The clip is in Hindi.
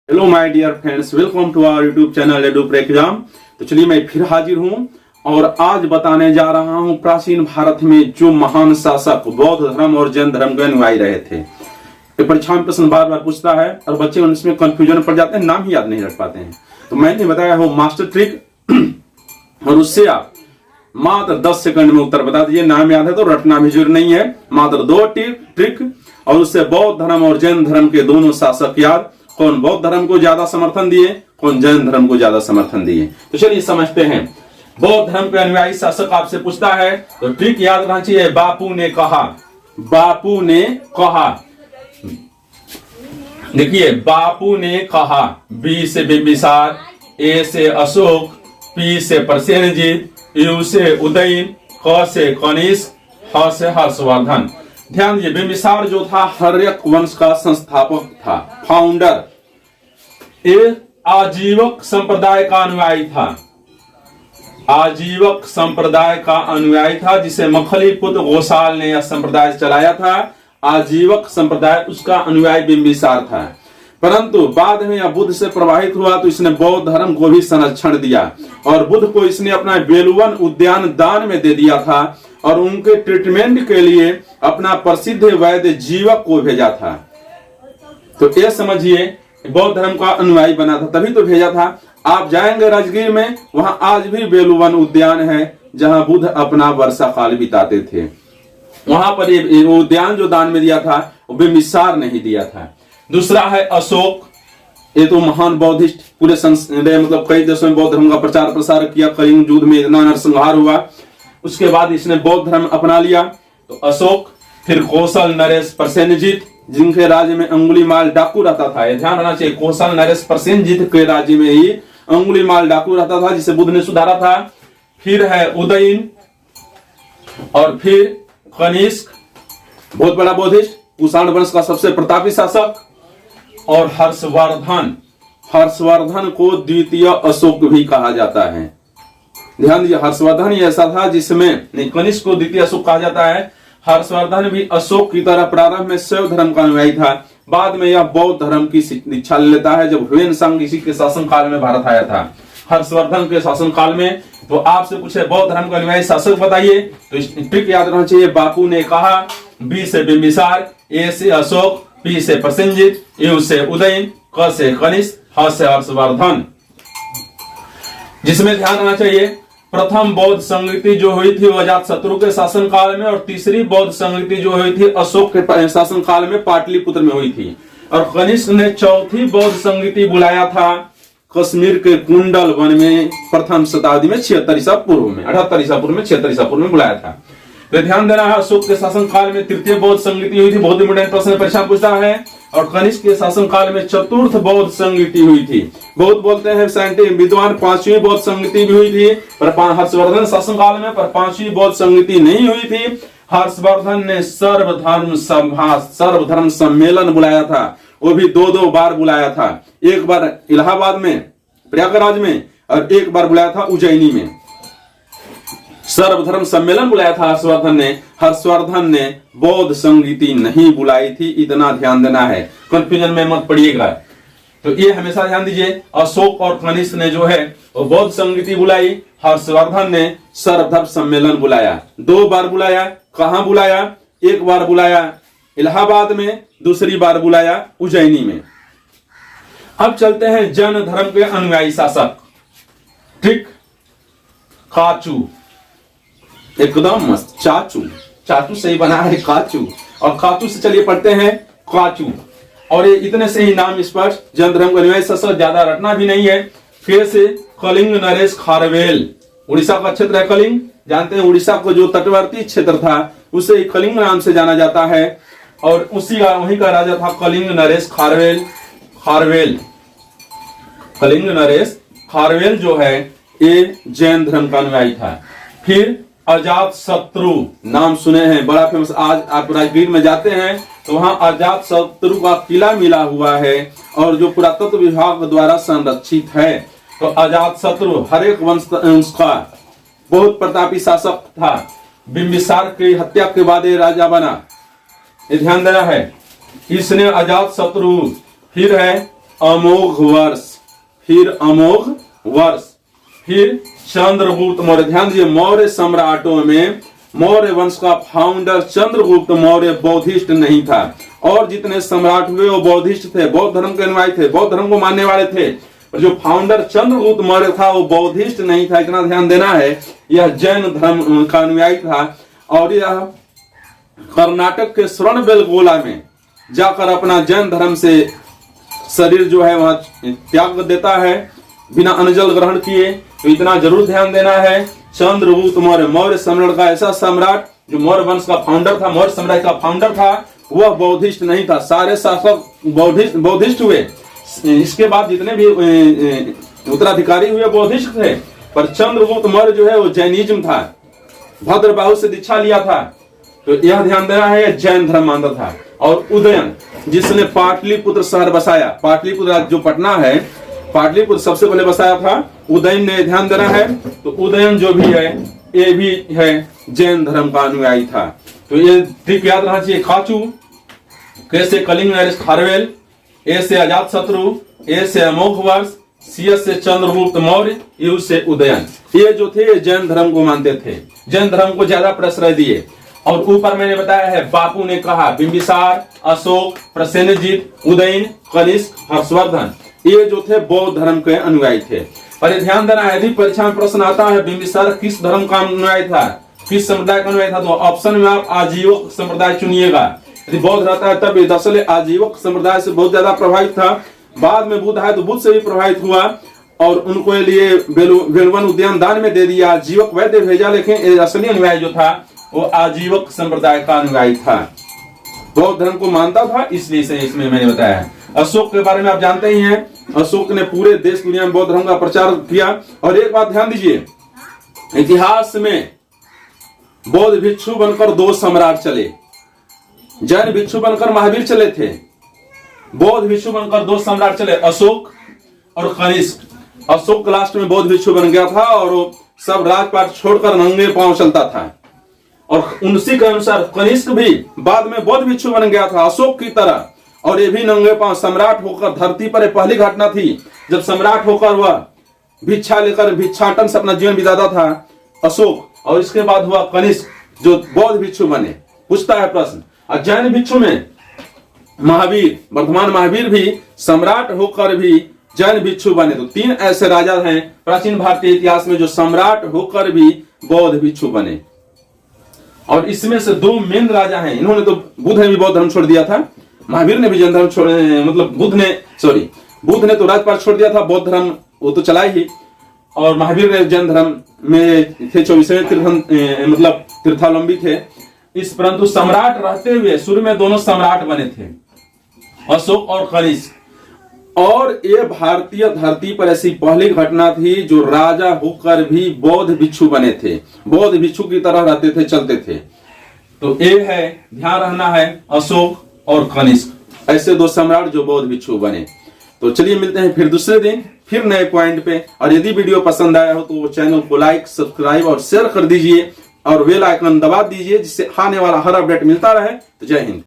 Hello my dear friends, welcome to our YouTube channel Edup exam. तो चलिए मैं फिर हाजिर हूं और आज बताने जा रहा हूं प्राचीन भारत में जो महान शासक बौद्ध धर्म और जैन धर्म के अनुयायी रहे थे। ये परीक्षा में प्रश्न बार बार पूछता है और बच्चे इसमें कंफ्यूजन पड़ जाते हैं, नाम ही याद नहीं रख पाते हैं। तो मैंने बताया हो मास्टर ट्रिक और उससे आप मात्र 10 सेकंड में उत्तर बता दीजिए। नाम याद है तो रटना भी जरूरी नहीं है, मात्र 2 ट्रिक और उससे बौद्ध धर्म और जैन धर्म के दोनों शासक याद, कौन बौद्ध धर्म को ज्यादा समर्थन दिए, कौन जैन धर्म को ज्यादा समर्थन दिए। तो चलिए समझते हैं। बौद्ध धर्म के अनुयायी शासक आपसे पूछता है तो ट्रिक याद रखना चाहिए। बापू ने कहा, बापू ने कहा, देखिए बापू ने कहा। बी से बिंबिसार, ए से अशोक, पी से प्रसेनजीत, यू से उदयन, क से कनिष्क, ह से हर्षवर्धन। ध्यान दीजिए, बिंबिसार जो था हर्यक वंश का संस्थापक था, फाउंडर। ये आजीवक संप्रदाय का अनुयायी था, आजीवक संप्रदाय का अनुयायी था, जिसे मखली पुत्र घोषाल ने यह संप्रदाय चलाया था। आजीवक संप्रदाय, उसका अनुयायी बिंबिसार था। परंतु बाद में यह बुद्ध से प्रभावित हुआ तो इसने बौद्ध धर्म को भी संरक्षण दिया और बुद्ध को इसने अपना बेलुवन उद्यान दान में दे दिया था और उनके ट्रीटमेंट के लिए अपना प्रसिद्ध वैद्य जीवक को भेजा था। तो ये समझिए बौद्ध धर्म का अनुयायी बना था, तभी तो भेजा था। आप जाएंगे राजगीर में, वहां आज भी बेलुवन उद्यान है जहां बुद्ध अपना वर्षा काल बिताते थे। वहां पर ये उद्यान जो दान में दिया था वो बिंबिसार नहीं दिया था। दूसरा है अशोक। ये तो महान बौद्धिस्ट, पूरे मतलब कई देशों में बौद्ध धर्म का प्रचार प्रसार किया। कलिंग युद्ध में इतना नरसंहार हुआ, उसके बाद इसने बौद्ध धर्म अपना लिया। तो अशोक, फिर कौशल नरेश प्रसेनजीत, जिनके राज्य में अंगुलीमाल डाकू रहता था। ये ध्यान रखना चाहिए, कौशल नरेश प्रसेनजीत के राज्य में ही अंगुलीमाल डाकू रहता था, जिसे बुद्ध ने सुधारा था। फिर है उदयन और फिर कनिष्क, बहुत बड़ा बौद्धिस्ट, कुषाण वंश का सबसे प्रतापी शासक। और हर्षवर्धन, हर्षवर्धन को द्वितीय अशोक भी कहा जाता है। ध्यान दीजिए, हर्षवर्धन ही ऐसा था जिसमें, कनिष्क को द्वितीय अशोक कहा जाता है। हर्षवर्धन भी अशोक की तरह प्रारंभ में शैव धर्म का अनुयायी था, बाद में यह बौद्ध धर्म की दीक्षा ले लेता है जब ह्वेनसांग ऋषि के शासन काल में भारत आया था। हर्षवर्धन के शासन काल में। तो आपसे पूछे बौद्ध धर्म का अनुयायी शासक बताइए, तो ट्रिक याद रखना चाहिए। बापू ने कहा, बी से बिंबिसार, ए से अशोक, पी से प्रसेनजीत, यू से उदयन, क से कनिष्क, ह से हर्षवर्धन। जिसमें ध्यान रखना चाहिए, प्रथम बौद्ध संगति जो हुई थी वो अजातशत्रु के शासन काल में, और तीसरी बौद्ध संगति जो हुई थी अशोक के शासन काल में पाटलिपुत्र में हुई थी। और कनिष्क ने चौथी बौद्ध संगति बुलाया था कश्मीर के कुंडल वन में प्रथम शताब्दी में 76 ईसा पूर्व में, 78 ईसा पूर्व में, 76 ईसा पूर्व में बुलाया था। तो ध्यान देना है, अशोक के शासन काल में तृतीय बौद्ध संगति हुई थी, बहुत इंपोर्टेंट प्रश्न परीक्षा पूछता है। और कनिष्क के शासन काल में चतुर्थ बौद्ध संगति हुई थी। बहुत बोलते हैं साइंटिस्ट विद्वान 5वीं बौद्ध संगति भी हुई थी, पर हर्षवर्धन शासन काल में, पर 5वीं बौद्ध संगति नहीं हुई थी। हर्षवर्धन ने सर्वधर्म सम्मेलन बुलाया था, वो भी 2-2 बार बुलाया था। एक बार इलाहाबाद में, प्रयागराज में, और एक बार बुलाया था उज्जैनी में। सर्वधर्म सम्मेलन बुलाया था हर्षवर्धन ने बौद्ध संगति नहीं बुलाई थी, इतना ध्यान देना है, कंफ्यूजन में मत पड़िएगा। तो ये हमेशा ध्यान दीजिए, अशोक और कनिष्क ने जो है वो बौद्ध संगति बुलाई, हर्षवर्धन ने सर्वधर्म सम्मेलन बुलाया। 2 बार बुलाया। कहां बुलाया? एक बार बुलाया इलाहाबाद में, दूसरी बार बुलाया उज्जैनी में। अब चलते हैं जैन धर्म के अनुयायी शासक। ट्रिक, काचू, एकदम मस्त, चाचू, चाचू सही बना है, काचू। और काचू से चलिए पढ़ते हैं काचू। और ये इतने से ही नाम स्पष्ट। जैन धर्म का अनुयायी शासक, ज्यादा रटना भी नहीं है। फिर से कलिंग नरेश खारवेल, उड़ीसा का क्षेत्र है कलिंग, जानते हैं उड़ीसा को जो तटवर्ती क्षेत्र था उसे कलिंग नाम से जाना जाता है। और उसी का वहीं का राजा था कलिंग नरेश खारवेल। कलिंग नरेश खारवेल जो है ये जैन धर्म का अनुयायी था। फिर अजातशत्रु, नाम सुने हैं, बड़ा फेमस। आज आप राजगीर में जाते हैं तो वहां अजातशत्रु का किला मिला हुआ है और जो पुरातत्व विभाग द्वारा संरक्षित है। तो अजातशत्रु हरेक वंश का बहुत प्रतापी शासक था। बिंबिसार की हत्या के बाद ये राजा बना, ये ध्यान देना है। इसने अजातशत्रु, फिर है अमोघ वर्ष, फिर अमोघ वर्ष, फिर चंद्रगुप्त मौर्य। ध्यान दीजिए, मौर्य सम्राटों में मौर्य वंश का फाउंडर चंद्रगुप्त मौर्य बौद्धिस्ट नहीं था, और जितने सम्राट हुए वो बौद्धिस्ट थे, बौद्ध धर्म के अनुयायी थे, बौद्ध धर्म को मानने वाले थे। और जो फाउंडर चंद्रगुप्त मौर्य था वो बौद्धिस्ट नहीं था, इतना ध्यान देना है। यह जैन धर्म का अनुयायी था, और यह कर्नाटक के श्रवणबेलगोला में जाकर अपना जैन धर्म से शरीर जो है वहां त्याग देता है बिना अन्न जल ग्रहण किए। तो इतना जरूर ध्यान देना है, चंद्रगुप्त मौर्य मौर्य सम्राट का ऐसा सम्राट जो मौर्य वंश का फाउंडर था, मौर्य साम्राज्य का फाउंडर था, वह बौद्धिस्ट नहीं था। सारे शासक बौद्धिस्ट हुए, इसके बाद जितने भी उत्तराधिकारी हुए बौद्धिस्ट थे, पर चंद्रगुप्त मौर्य जो है वो जैनिज्म था, भद्रबाहु से दीक्षा लिया था। तो यह ध्यान देना है, जैन धर्म मानता था। और उदयन, जिसने पाटलिपुत्र शहर बसाया, पाटलिपुत्र जो पटना है, पाटलिपुत्र सबसे पहले बसाया था उदयन ने, ध्यान देना है। तो उदयन जो भी है ये भी है जैन धर्म का अनुयायी था। तो ये ट्रिक याद रहना चाहिए। खाचू, के से कलिंग नरेश खारवेल, ए से अजात शत्रु, ए से अमोघ वर्ष, सी से चंद्रगुप्त मौर्य, यू से उदयन। ये जो थे जैन धर्म को मानते थे, जैन धर्म को ज्यादा प्रश्रय दिए। और ऊपर मैंने बताया है, बापू ने कहा बिंबिसार, अशोक, प्रसेनजीत, उदयन, कनिष्क, हर्षवर्धन, ये जो थे बौद्ध धर्म के अनुयायी थे। पर ध्यान देना है, यदि परीक्षा में प्रश्न आता है बिंबिसार किस धर्म का अनुयायी था, किस संप्रदाय का अनुयायी था, तो ऑप्शन में आप आजीवक संप्रदाय चुनिएगा। यदि बौद्ध रहता है तब दरअसल आजीवक संप्रदाय से बहुत ज्यादा प्रभावित था। बाद में बुद्ध आए तो बुद्ध से भी प्रभावित हुआ, और उनको लिए वेलवन उद्यान दान में दे दिया, जीवक वैद्य भेजा, लेकिन असली अनुयायी जो था वो आजीवक संप्रदाय का अनुयायी था, बौद्ध धर्म को मानता था, इसलिए से इसमें मैंने बताया है। अशोक के बारे में आप जानते ही हैं, अशोक ने पूरे देश दुनिया में बौद्ध धर्म का प्रचार किया। और एक बात ध्यान दीजिए, इतिहास में बौद्ध भिक्षु बनकर 2 सम्राट चले, जैन भिक्षु बनकर महावीर चले थे, बौद्ध भिक्षु बनकर 2 सम्राट चले, अशोक और कनिष्क। अशोक लास्ट में बौद्ध भिक्षु बन गया था, और वो सब राजपाट छोड़कर नंगे पांव चलता था। और उसी के अनुसार कनिष्क भी बाद में बौद्ध भिक्षु बन गया था अशोक की तरह, और ये भी नंगे पांव सम्राट होकर। धरती पर पहली घटना थी जब सम्राट होकर वह भिक्षा लेकर भिक्षाटन से अपना जीवन बिताता था अशोक, और इसके बाद हुआ कनिष्क जो बौद्ध भिक्षु बने। पूछता है प्रश्न, और जैन भिक्षु में महावीर, वर्तमान महावीर भी सम्राट होकर भी जैन भिक्षु बने। तो 3 ऐसे राजा हैं प्राचीन भारतीय इतिहास में जो सम्राट होकर भी बौद्ध भिक्षु बने। और इसमें से 2 मेन राजा हैं, इन्होंने तो, बुद्ध ने भी बौद्ध धर्म छोड़ दिया था, महावीर ने भी जैन धर्म छोड़, मतलब बुद्ध ने तो राजपाट छोड़ दिया था, बौद्ध धर्म वो तो चला ही, और महावीर ने जैन धर्म में थे, 24वें मतलब तीर्थावलंबी थे। इस परंतु सम्राट रहते हुए शुरू में दोनों सम्राट बने थे, अशोक और कनिष्क। और ये भारतीय धरती पर ऐसी पहली घटना थी जो राजा होकर भी बौद्ध भिक्षु बने थे, बौद्ध भिक्षु की तरह रहते थे, चलते थे। तो ये है, ध्यान रखना है, अशोक और कनिष्क, ऐसे 2 सम्राट जो बौद्ध भिक्षु बने। तो चलिए मिलते हैं फिर दूसरे दिन, फिर नए पॉइंट पे। और यदि वीडियो पसंद आया हो तो वो चैनल को लाइक, सब्सक्राइब और शेयर कर दीजिए, और बेल आइकन दबा दीजिए, जिससे आने वाला हर अपडेट मिलता रहे। तो जय हिंद।